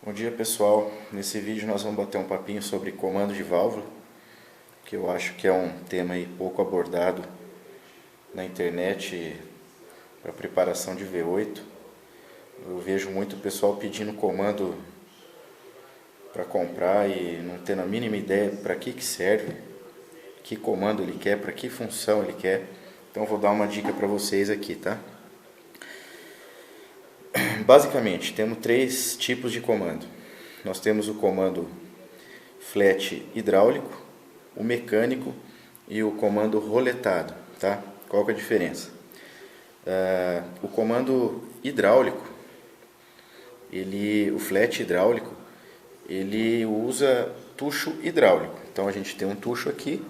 Bom dia pessoal, nesse vídeo nós vamos bater um papinho sobre comando de válvula, que eu acho que é um tema aí pouco abordado na internet para preparação de V8. Eu vejo muito pessoal pedindo comando para comprar e não tendo a mínima ideia para que serve, que comando ele quer, para que função ele quer. Então eu vou dar uma dica para vocês aqui, tá? Basicamente, temos três tipos de comando. Nós temos o comando flat hidráulico, o mecânico e o comando roletado, tá? Qual que é a diferença? O comando hidráulico, o flat hidráulico, ele usa tucho hidráulico. Então a gente tem um tucho aqui,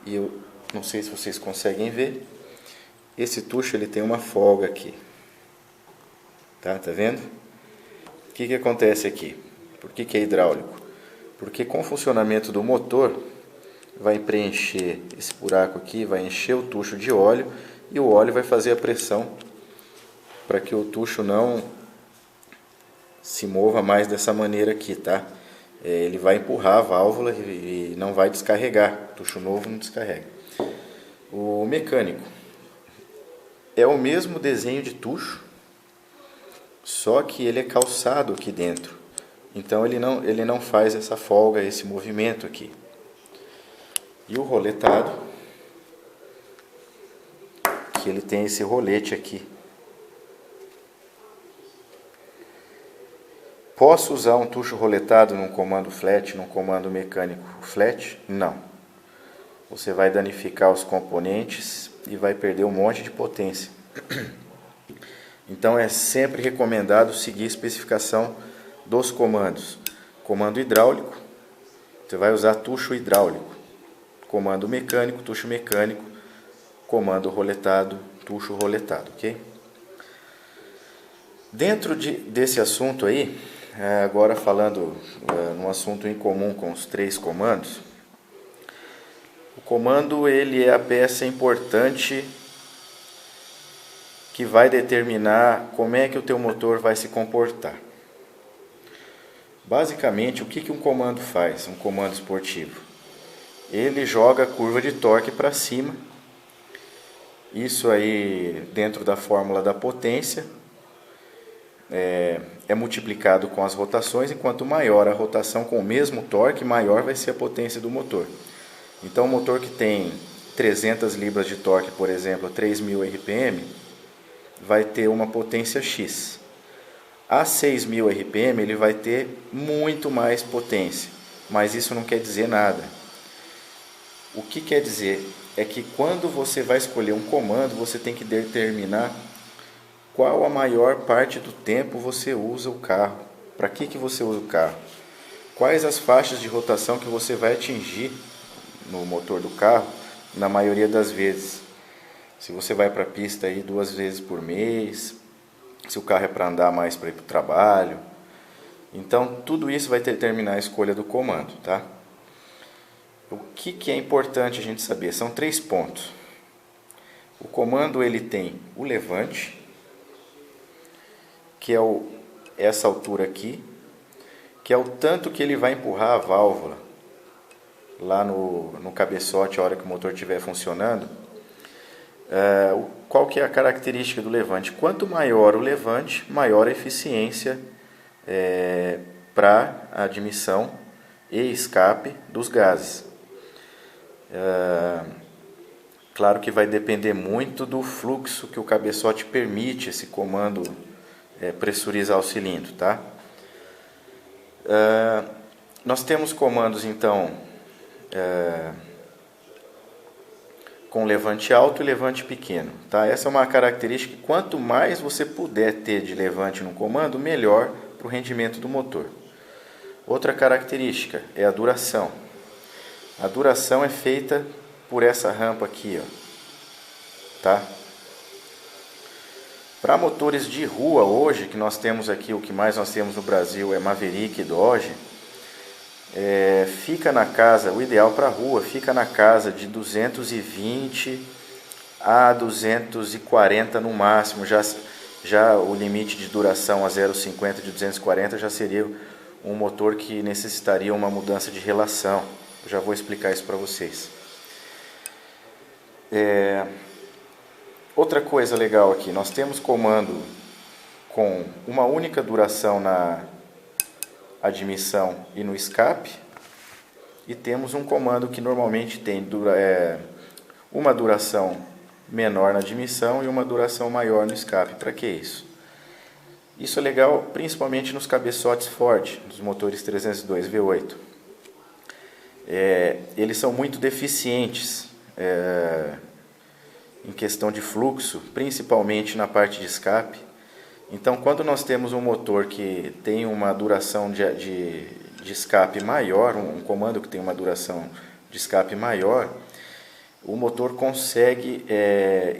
e eu não sei se vocês conseguem ver. Esse tucho ele tem uma folga aqui, tá vendo? O que acontece aqui? Por que é hidráulico? Porque com o funcionamento do motor vai preencher esse buraco aqui, vai encher o tucho de óleo e o óleo vai fazer a pressão para que o tucho não se mova mais dessa maneira aqui, tá? Ele vai empurrar a válvula e não vai descarregar. O tucho novo não descarrega. O mecânico é o mesmo desenho de tucho, só que ele é calçado aqui dentro. Então ele não faz essa folga, esse movimento aqui. E o roletado, que ele tem esse rolete aqui. Posso usar um tucho roletado num comando flat, num comando mecânico flat? Não. Você vai danificar os componentes e vai perder um monte de potência. Então é sempre recomendado seguir a especificação dos comandos. Comando hidráulico, você vai usar tucho hidráulico. Comando mecânico, tucho mecânico. Comando roletado, tucho roletado, ok? Dentro desse assunto aí, agora falando num assunto em comum com os três comandos, o comando ele é a peça importante que vai determinar como é que o teu motor vai se comportar. Basicamente, o que um comando faz, um comando esportivo? Ele joga a curva de torque para cima, isso aí dentro da fórmula da potência, é multiplicado com as rotações, e quanto maior a rotação com o mesmo torque, maior vai ser a potência do motor. Então, um motor que tem 300 libras de torque, por exemplo, 3.000 RPM, vai ter uma potência X. A 6.000 RPM ele vai ter muito mais potência, mas isso não quer dizer nada. O que quer dizer é que quando você vai escolher um comando, você tem que determinar qual a maior parte do tempo você usa o carro. Para que você usa o carro? Quais as faixas de rotação que você vai atingir no motor do carro na maioria das vezes? Se você vai para a pista aí 2 vezes por mês, se o carro é para andar mais para ir para o trabalho. Então tudo isso vai determinar a escolha do comando, tá? O que é importante a gente saber? São 3 pontos. O comando ele tem o levante, que é essa altura aqui, que é o tanto que ele vai empurrar a válvula lá no cabeçote a hora que o motor estiver funcionando. Qual que é a característica do levante? Quanto maior o levante, maior a eficiência para a admissão e escape dos gases. Claro que vai depender muito do fluxo que o cabeçote permite esse comando pressurizar o cilindro, tá? Nós temos comandos então com levante alto e levante pequeno, tá? Essa é uma característica que quanto mais você puder ter de levante no comando, melhor para o rendimento do motor. Outra característica é a duração. A duração é feita por essa rampa aqui, ó, tá? Para motores de rua hoje, que nós temos aqui, o que mais nós temos no Brasil é Maverick e Dodge, fica na casa, o ideal para a rua, fica na casa de 220 a 240 no máximo. Já Já o limite de duração a 0,50 de 240 já seria um motor que necessitaria uma mudança de relação. Eu já vou explicar isso para vocês. Outra coisa legal aqui, nós temos comando com uma única duração na admissão e no escape, e temos um comando que normalmente tem uma duração menor na admissão e uma duração maior no escape. Para que isso? Isso é legal principalmente nos cabeçotes Ford, dos motores 302 V8. Eles são muito deficientes em questão de fluxo, principalmente na parte de escape. Então, quando nós temos um motor que tem uma duração de escape maior, um comando que tem uma duração de escape maior, o motor consegue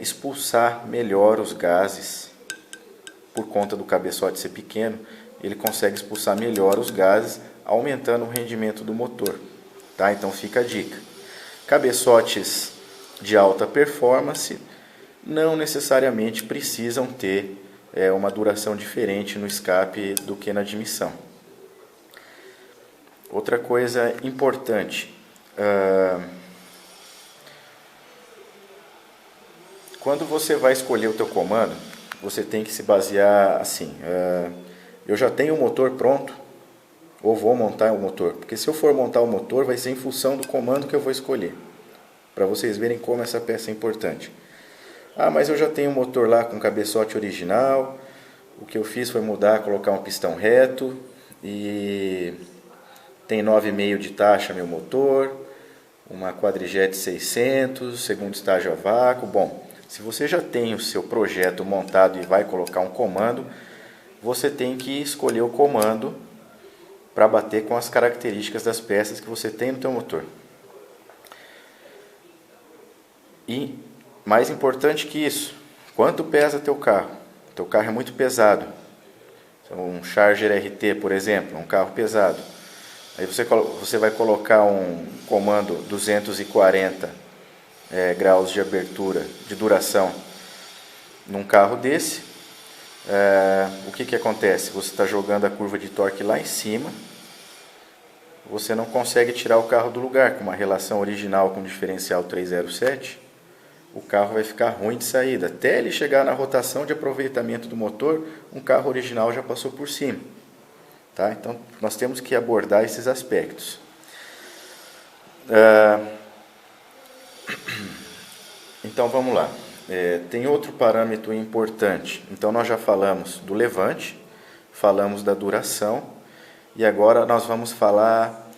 expulsar melhor os gases. Por conta do cabeçote ser pequeno, ele consegue expulsar melhor os gases, aumentando o rendimento do motor. Tá? Então fica a dica. Cabeçotes de alta performance não necessariamente precisam ter uma duração diferente no escape do que na admissão. Outra coisa importante, quando você vai escolher o teu comando, você tem que se basear assim, eu já tenho o motor pronto, ou vou montar o motor? Porque se eu for montar o motor, vai ser em função do comando que eu vou escolher, para vocês verem como essa peça é importante. Mas eu já tenho o motor lá com cabeçote original, o que eu fiz foi mudar, colocar um pistão reto, e tem 9,5 de taxa meu motor, uma Quadrijet 600, segundo estágio a vácuo. Bom, se você já tem o seu projeto montado e vai colocar um comando, você tem que escolher o comando para bater com as características das peças que você tem no teu motor. E mais importante que isso, quanto pesa teu carro? Teu carro é muito pesado. Um Charger RT, por exemplo, um carro pesado. Aí você vai colocar um comando 240 graus de abertura, de duração, num carro desse. O que acontece? Você está jogando a curva de torque lá em cima, você não consegue tirar o carro do lugar. Com uma relação original com diferencial 307, o carro vai ficar ruim de saída. Até ele chegar na rotação de aproveitamento do motor, um carro original já passou por cima. Tá? Então, nós temos que abordar esses aspectos. Então, vamos lá. Tem outro parâmetro importante. Então, nós já falamos do levante, falamos da duração, e agora nós vamos falar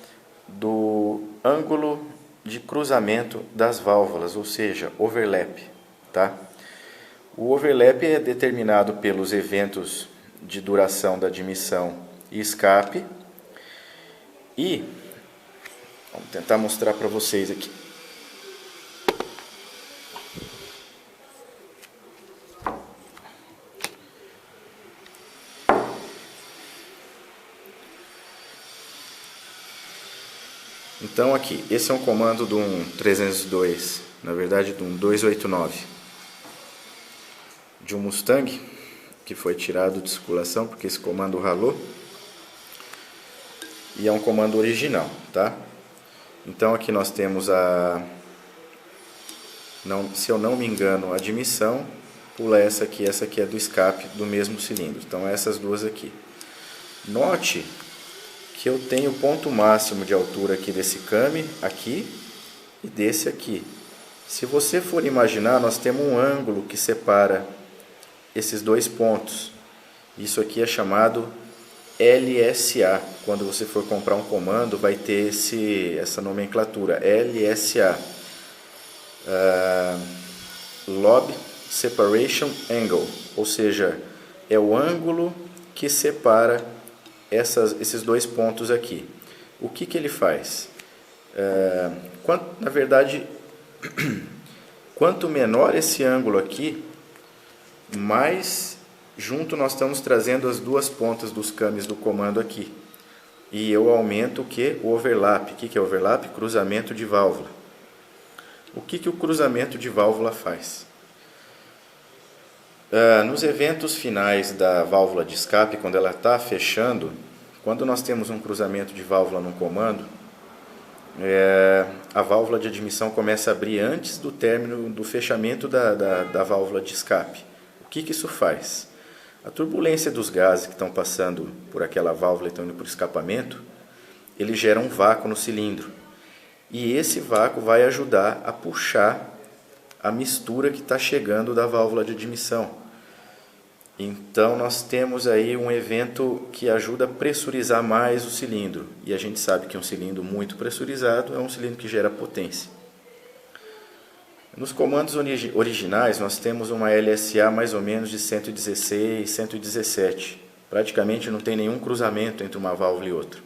do ângulo de cruzamento das válvulas, ou seja, overlap. Tá? O overlap é determinado pelos eventos de duração da admissão e escape. E vamos tentar mostrar para vocês aqui. Então aqui, esse é um comando de um 302, na verdade de um 289, de um Mustang, que foi tirado de circulação porque esse comando ralou, e é um comando original, tá? Então aqui nós temos se eu não me engano, a admissão, pula essa aqui é do escape do mesmo cilindro, então essas duas aqui. Note que eu tenho o ponto máximo de altura aqui desse came, aqui, e desse aqui. Se você for imaginar, nós temos um ângulo que separa esses dois pontos. Isso aqui é chamado LSA. Quando você for comprar um comando, vai ter essa nomenclatura, LSA. Lobe Separation Angle, ou seja, é o ângulo que separa esses dois pontos aqui. O que ele faz? Na verdade, quanto menor esse ângulo aqui, mais junto nós estamos trazendo as duas pontas dos cames do comando aqui. E eu aumento o que? O overlap. O que é overlap? Cruzamento de válvula. O que o cruzamento de válvula faz? Nos eventos finais da válvula de escape, quando ela está fechando, quando nós temos um cruzamento de válvula no comando, a válvula de admissão começa a abrir antes do término do fechamento da válvula de escape. O que isso faz? A turbulência dos gases que estão passando por aquela válvula e estão indo para o escapamento, ele gera um vácuo no cilindro. E esse vácuo vai ajudar a puxar a mistura que está chegando da válvula de admissão. Então nós temos aí um evento que ajuda a pressurizar mais o cilindro. E a gente sabe que um cilindro muito pressurizado é um cilindro que gera potência. Nos comandos originais nós temos uma LSA mais ou menos de 116, 117. Praticamente não tem nenhum cruzamento entre uma válvula e outra.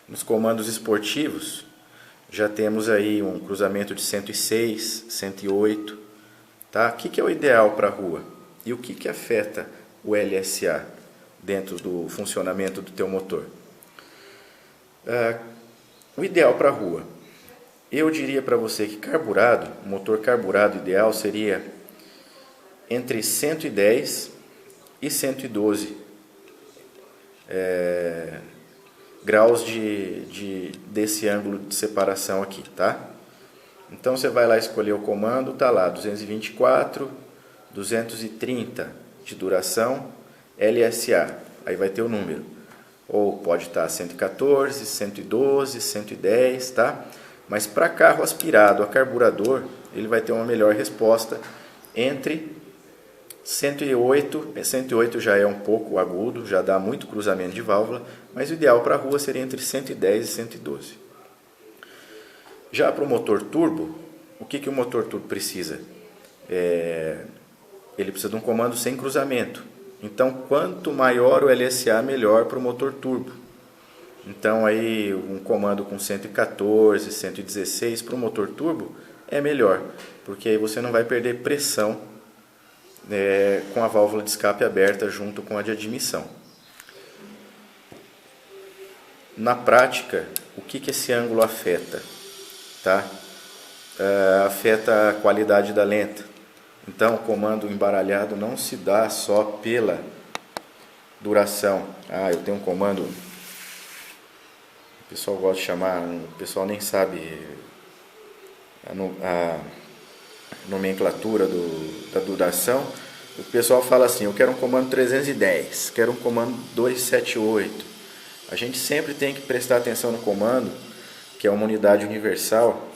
Nos comandos esportivos já temos aí um cruzamento de 106, 108. Tá? O que é o ideal para a rua? E o que afeta o LSA dentro do funcionamento do teu motor? O ideal para a rua. Eu diria para você que o motor carburado ideal seria entre 110 e 112 graus desse ângulo de separação aqui, tá? Então você vai lá escolher o comando, tá lá 224, 230 de duração, LSA, aí vai ter o número. Ou pode estar 114, 112, 110, tá? Mas para carro aspirado a carburador, ele vai ter uma melhor resposta entre 108, 108 já é um pouco agudo, já dá muito cruzamento de válvula, mas o ideal para a rua seria entre 110 e 112. Já para o motor turbo, o que o motor turbo precisa? Ele precisa de um comando sem cruzamento. Então, quanto maior o LSA, melhor para o motor turbo. Então, aí um comando com 114, 116 para o motor turbo é melhor, porque aí você não vai perder pressão com a válvula de escape aberta junto com a de admissão. Na prática, o que esse ângulo afeta? Tá? Afeta a qualidade da lenta. Então, o comando embaralhado não se dá só pela duração. Eu tenho um comando, o pessoal gosta de chamar, o pessoal nem sabe a nomenclatura da duração. O pessoal fala assim, eu quero um comando 310, quero um comando 278. A gente sempre tem que prestar atenção no comando, que é uma unidade universal,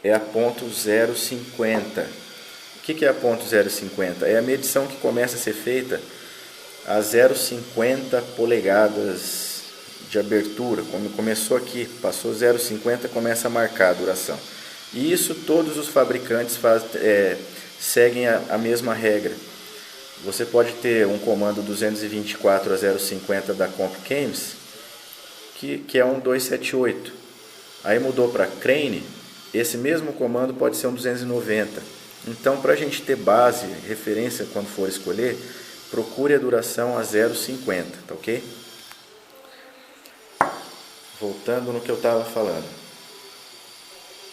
é a ponto 0,50. O que é a ponto 0,50? É a medição que começa a ser feita a 0,50 polegadas de abertura. Quando começou aqui, passou 0,50, começa a marcar a duração. E isso todos os fabricantes seguem a mesma regra. Você pode ter um comando 224 a 0,50 da Comp Chems, que é um 278. Aí mudou para Crane, esse mesmo comando pode ser um 290. Então, para a gente ter base, referência quando for escolher, procure a duração a 0,50, tá ok? Voltando no que eu estava falando.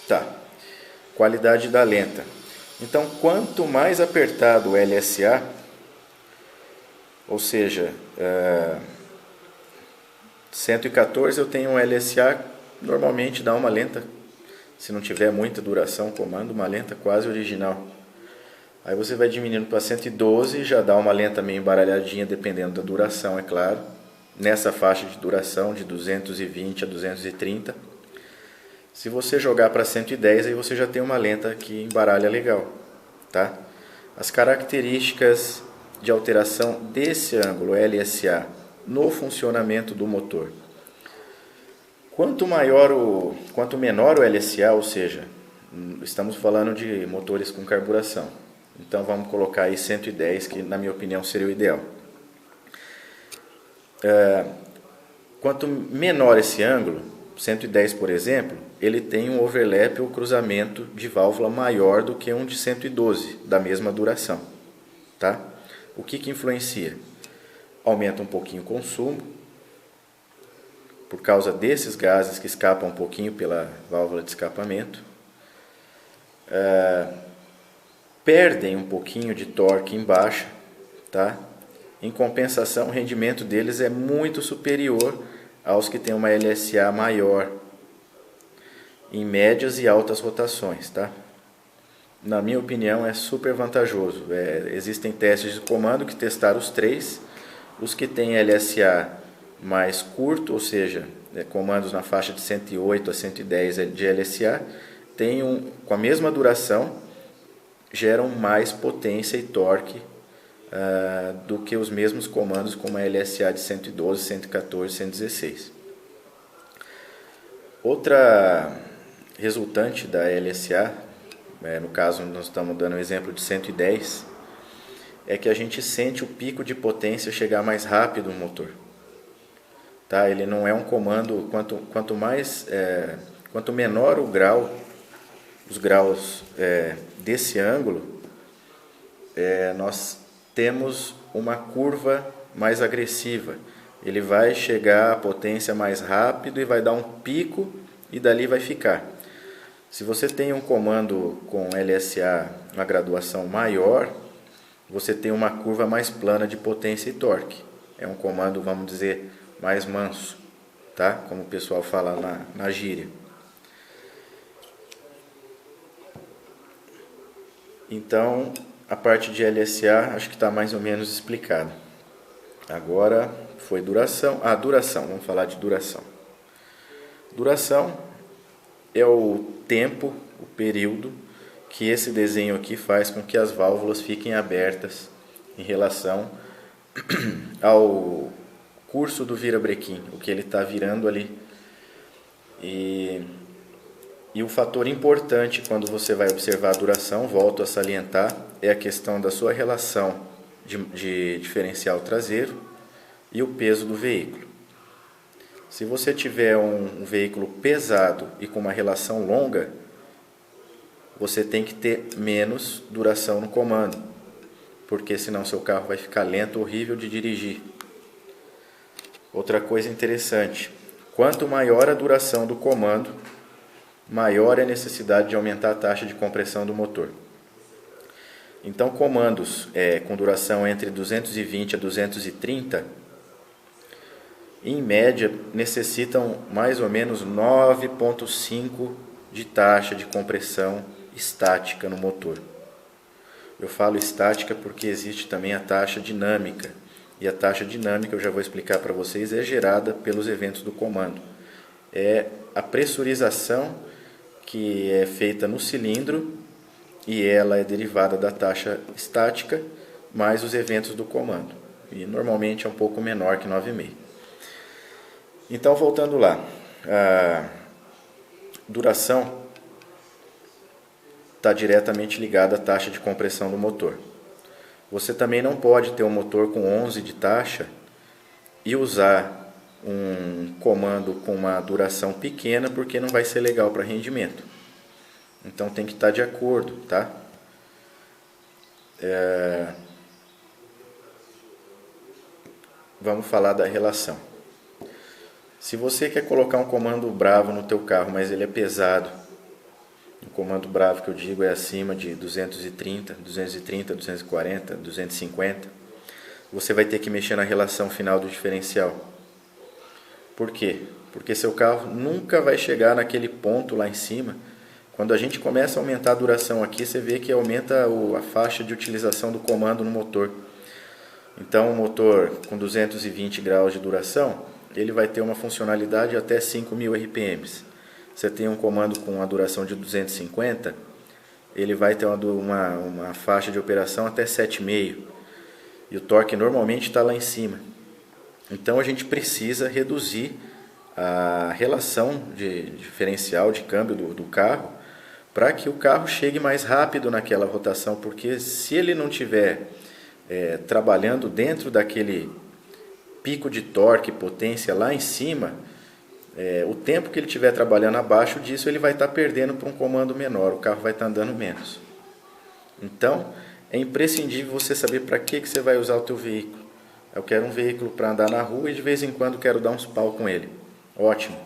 Tá, qualidade da lenta. Então, quanto mais apertado o LSA, ou seja, 114 eu tenho um LSA, normalmente dá uma lenta, se não tiver muita duração, comando, uma lenta quase original. Aí você vai diminuindo para 112, já dá uma lenta meio embaralhadinha, dependendo da duração, é claro. Nessa faixa de duração, de 220 a 230. Se você jogar para 110, aí você já tem uma lenta que embaralha legal, tá? As características de alteração desse ângulo LSA no funcionamento do motor. Quanto menor o LSA, ou seja, estamos falando de motores com carburação. Então vamos colocar aí 110, que na minha opinião seria o ideal. Quanto menor esse ângulo, 110 por exemplo, ele tem um overlap ou cruzamento de válvula maior do que um de 112, da mesma duração. Tá? O que influencia? Aumenta um pouquinho o consumo, por causa desses gases que escapam um pouquinho pela válvula de escapamento. perdem um pouquinho de torque em baixa, tá? Em compensação, o rendimento deles é muito superior aos que têm uma LSA maior, em médias e altas rotações, tá? Na minha opinião, é super vantajoso. Existem testes de comando que testaram os três. Os que têm LSA mais curto, ou seja, comandos na faixa de 108 a 110 de LSA, com a mesma duração, geram mais potência e torque do que os mesmos comandos com uma LSA de 112, 114, 116. Outra resultante da LSA, no caso nós estamos dando um exemplo de 110, é que a gente sente o pico de potência chegar mais rápido no motor. Tá? Ele não é um comando, quanto menor os graus desse ângulo, nós temos uma curva mais agressiva. Ele vai chegar à potência mais rápido e vai dar um pico e dali vai ficar. Se você tem um comando com LSA, uma graduação maior, você tem uma curva mais plana de potência e torque. É um comando, vamos dizer, mais manso, tá? Como o pessoal fala na gíria. Então, a parte de LSA acho que está mais ou menos explicado. Agora foi duração. Duração, vamos falar de duração. Duração é o tempo, o período que esse desenho aqui faz com que as válvulas fiquem abertas em relação ao curso do virabrequim, o que ele está virando ali. E o fator importante quando você vai observar a duração, volto a salientar, é a questão da sua relação de diferencial traseiro e o peso do veículo. Se você tiver um veículo pesado e com uma relação longa, você tem que ter menos duração no comando, porque senão seu carro vai ficar lento, horrível de dirigir. Outra coisa interessante, quanto maior a duração do comando, maior é a necessidade de aumentar a taxa de compressão do motor. Então, comandos com duração entre 220 a 230, em média, necessitam mais ou menos 9,5 de taxa de compressão estática no motor. Eu falo estática porque existe também a taxa dinâmica. E a taxa dinâmica, eu já vou explicar para vocês, é gerada pelos eventos do comando. É a pressurização que é feita no cilindro e ela é derivada da taxa estática mais os eventos do comando. E normalmente é um pouco menor que 9,5. Então, voltando lá, a duração está diretamente ligada à taxa de compressão do motor. Você também não pode ter um motor com 11 de taxa e usar um comando com uma duração pequena, porque não vai ser legal para rendimento. Então tem que estar de acordo, tá? Vamos falar da relação. Se você quer colocar um comando bravo no teu carro, mas ele é pesado, o comando bravo que eu digo é acima de 230, 240, 250, você vai ter que mexer na relação final do diferencial. Por quê? Porque seu carro nunca vai chegar naquele ponto lá em cima. Quando a gente começa a aumentar a duração aqui, você vê que aumenta a faixa de utilização do comando no motor. Então, um motor com 220 graus de duração, ele vai ter uma funcionalidade até 5.000 RPMs. Você tem um comando com uma duração de 250, ele vai ter uma faixa de operação até 7,5. E o torque normalmente está lá em cima. Então a gente precisa reduzir a relação de diferencial de câmbio do carro para que o carro chegue mais rápido naquela rotação, porque se ele não estiver trabalhando dentro daquele pico de torque, potência lá em cima, o tempo que ele estiver trabalhando abaixo disso, ele vai estar perdendo para um comando menor, o carro vai estar andando menos. Então, é imprescindível você saber para que você vai usar o teu veículo. Eu quero um veículo para andar na rua e de vez em quando quero dar uns pau com ele. Ótimo.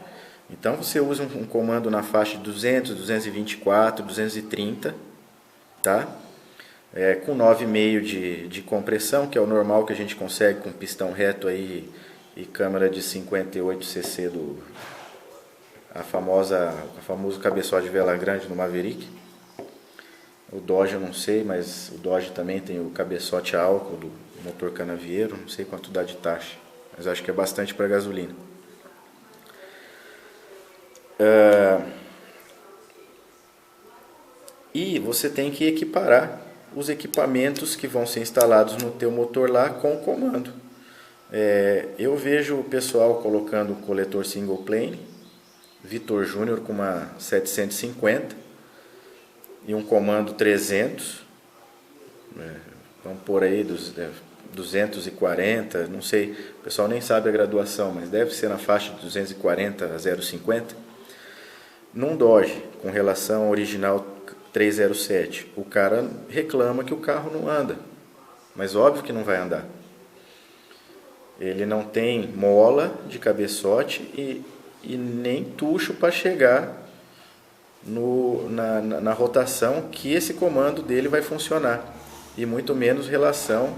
Então você usa um comando na faixa de 200, 224, 230, tá? com 9,5 de compressão, que é o normal que a gente consegue com pistão reto aí e câmara de 58 cc a famoso cabeçote de vela grande no Maverick. O Dodge eu não sei, mas o Dodge também tem o cabeçote a álcool do motor canavieiro, não sei quanto dá de taxa, mas acho que é bastante para gasolina. E você tem que equiparar os equipamentos que vão ser instalados no teu motor lá com o comando. Eu vejo o pessoal colocando o coletor single plane, Vitor Júnior com uma 750 e um comando 300, vamos por aí 240, não sei, o pessoal nem sabe a graduação, mas deve ser na faixa de 240 a 0,50. Num Dodge com relação ao original 307, o cara reclama que o carro não anda, mas óbvio que não vai andar. Ele não tem mola de cabeçote e nem tucho para chegar na rotação que esse comando dele vai funcionar, e muito menos relação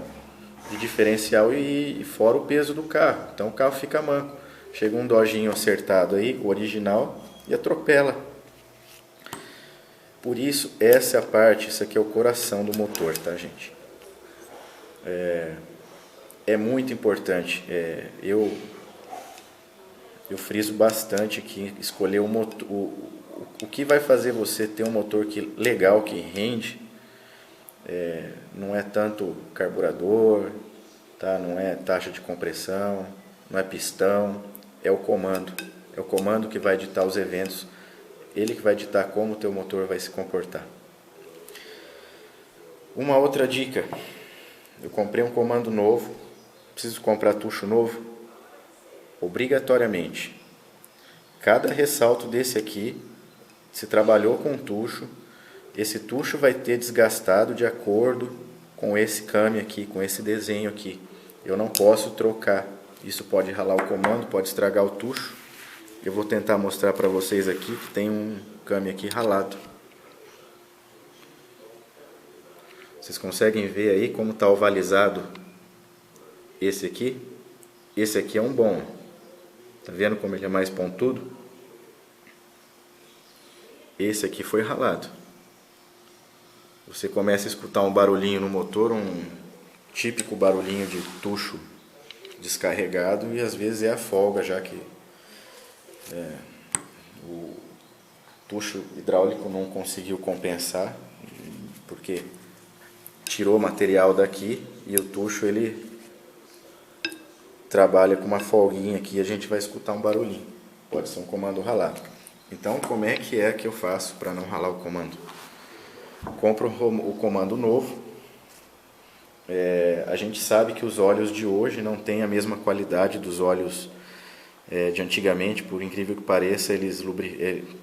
de diferencial e fora o peso do carro. Então o carro fica manco. Chega um Dodginho acertado aí, o original, e atropela. Por isso, essa é a parte, isso aqui é o coração do motor, tá, gente? É muito importante. Eu friso bastante aqui, escolher o motor, o que vai fazer você ter um motor legal, que rende, não é tanto carburador, tá? Não é taxa de compressão, não é pistão, é o comando. É o comando que vai ditar os eventos, ele que vai ditar como o teu motor vai se comportar. Uma outra dica, eu comprei um comando novo, preciso comprar tucho novo, obrigatoriamente. Cada ressalto desse aqui, se trabalhou com tucho, esse tucho vai ter desgastado de acordo com esse câmbio aqui, com esse desenho aqui. Eu não posso trocar, isso pode ralar o comando, pode estragar o tucho. Eu vou tentar mostrar para vocês aqui que tem um câmbio aqui ralado. Vocês conseguem ver aí como está ovalizado esse aqui? Esse aqui é um bom. Tá vendo como ele é mais pontudo? Esse aqui foi ralado. Você começa a escutar um barulhinho no motor, um típico barulhinho de tucho descarregado, e às vezes é a folga, já que o tucho hidráulico não conseguiu compensar, porque tirou o material daqui e o tucho ele trabalha com uma folguinha aqui, a gente vai escutar um barulhinho, pode ser um comando ralado. Então, como é que eu faço para não ralar o comando? Compro o comando novo. A gente sabe que os óleos de hoje não têm a mesma qualidade dos óleos de antigamente, por incrível que pareça,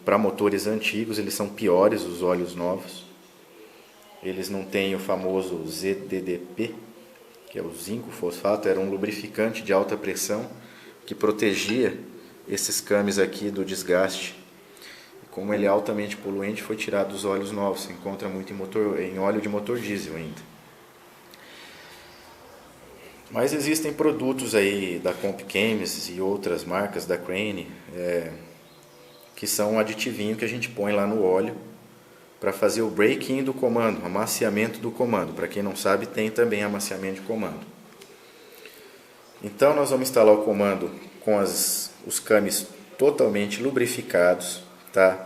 para motores antigos eles são piores, os óleos novos. Eles não têm o famoso ZDDP, que é o zinco fosfato, era um lubrificante de alta pressão que protegia esses câmbios aqui do desgaste. Como ele é altamente poluente, foi tirado dos óleos novos. Se encontra muito em óleo de motor diesel ainda. Mas existem produtos aí da Comp Chems e outras marcas da Crane, que são um aditivinho que a gente põe lá no óleo para fazer o break-in do comando, amaciamento do comando. Para quem não sabe, tem também amaciamento de comando. Então nós vamos instalar o comando com os câmbios totalmente lubrificados, tá?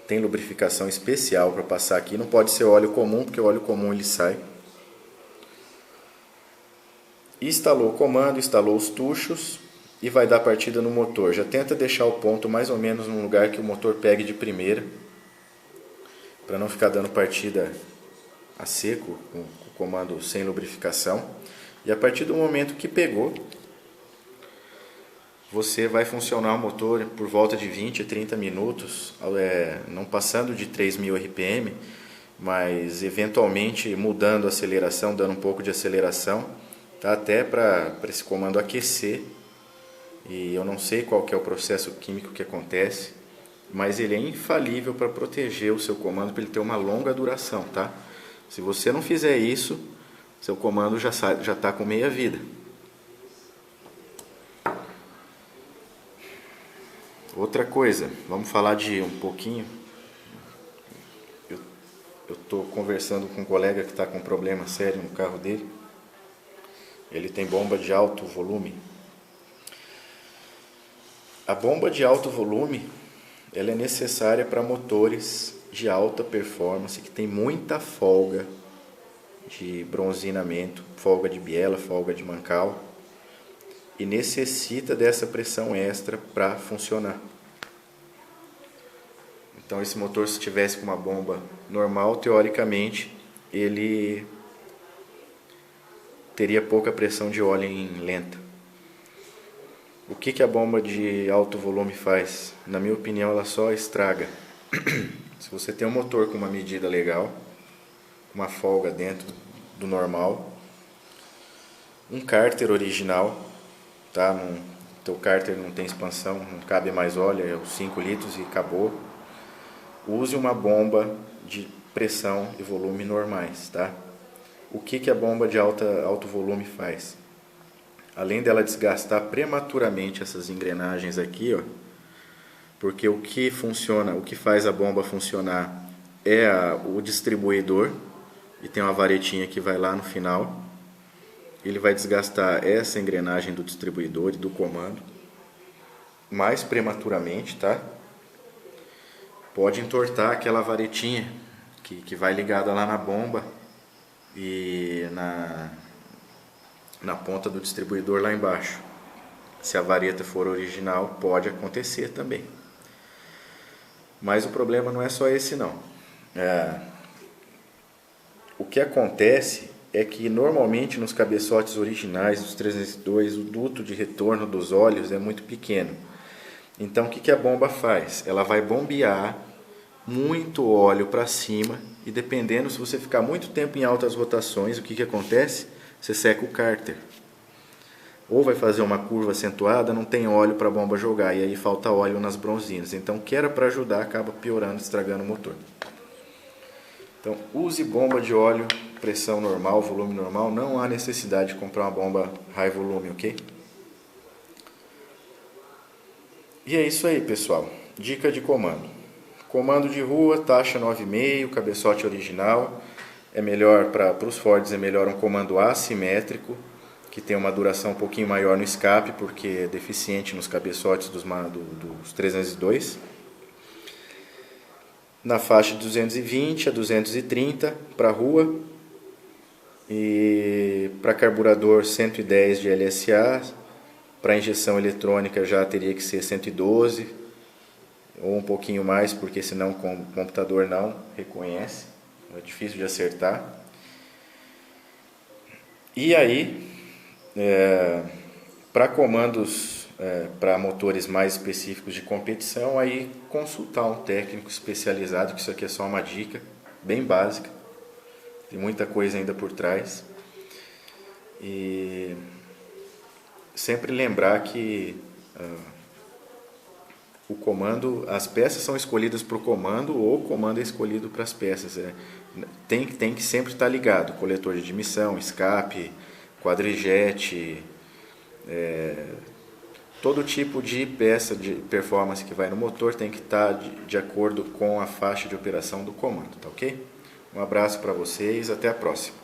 Tem lubrificação especial para passar aqui, não pode ser óleo comum, porque o óleo comum ele sai. Instalou o comando, instalou os tuchos e vai dar partida no motor. Já tenta deixar o ponto mais ou menos num lugar que o motor pegue de primeira, para não ficar dando partida a seco com o comando sem lubrificação. E a partir do momento que pegou, você vai funcionar o motor por volta de 20 a 30 minutos, não passando de 3.000 RPM, mas eventualmente mudando a aceleração, dando um pouco de aceleração, tá? Até para esse comando aquecer. E eu não sei qual que é o processo químico que acontece, mas ele é infalível para proteger o seu comando, para ele ter uma longa duração, tá? Se você não fizer isso, seu comando já está com meia vida. Outra coisa, vamos falar de um pouquinho. Eu estou conversando com um colega que está com um problema sério no carro dele. Ele tem bomba de alto volume. A bomba de alto volume, ela é necessária para motores de alta performance, que tem muita folga de bronzinamento, folga de biela, folga de mancal, e necessita dessa pressão extra para funcionar. Então esse motor, se tivesse com uma bomba normal, teoricamente ele teria pouca pressão de óleo em lenta. O que a bomba de alto volume faz? Na minha opinião, ela só estraga. Se você tem um motor com uma medida legal, uma folga dentro do normal, um cárter original, tá? Teu cárter não tem expansão, não cabe mais óleo, é os 5 litros e acabou. Use uma bomba de pressão e volume normais, tá? O que a bomba de alto volume faz? Além dela desgastar prematuramente essas engrenagens aqui, ó, porque o que faz a bomba funcionar é o distribuidor, e tem uma varetinha que vai lá no final. Ele vai desgastar essa engrenagem do distribuidor e do comando mais prematuramente, tá? Pode entortar aquela varetinha que vai ligada lá na bomba e na ponta do distribuidor lá embaixo. Se a vareta for original, pode acontecer também. Mas o problema não é só esse não. O que acontece é que normalmente nos cabeçotes originais dos 302 o duto de retorno dos óleos é muito pequeno. Então o que a bomba faz? Ela vai bombear muito óleo para cima, e dependendo, se você ficar muito tempo em altas rotações, o que acontece? Você seca o cárter. Ou vai fazer uma curva acentuada, não tem óleo para a bomba jogar, e aí falta óleo nas bronzinas. Então, que era para ajudar, acaba piorando, estragando o motor. Então, use bomba de óleo, pressão normal, volume normal. Não há necessidade de comprar uma bomba high volume, ok? E é isso aí, pessoal. Dica de comando. Comando de rua, taxa 9,5, cabeçote original. É melhor para os Fords, é melhor um comando assimétrico, que tem uma duração um pouquinho maior no escape, porque é deficiente nos cabeçotes dos 302. Na faixa de 220 a 230 para rua, e para carburador 110 de LSA, para injeção eletrônica já teria que ser 112 ou um pouquinho mais, porque senão o computador não reconhece, é difícil de acertar. E aí, para comandos, para motores mais específicos de competição, aí consultar um técnico especializado, que isso aqui é só uma dica bem básica, tem muita coisa ainda por trás. E sempre lembrar que o comando, as peças são escolhidas para o comando, ou o comando é escolhido para as peças. Tem que sempre estar ligado, coletor de admissão, escape, quadrigete, todo tipo de peça de performance que vai no motor tem que estar de acordo com a faixa de operação do comando, tá ok? Um abraço para vocês, até a próxima.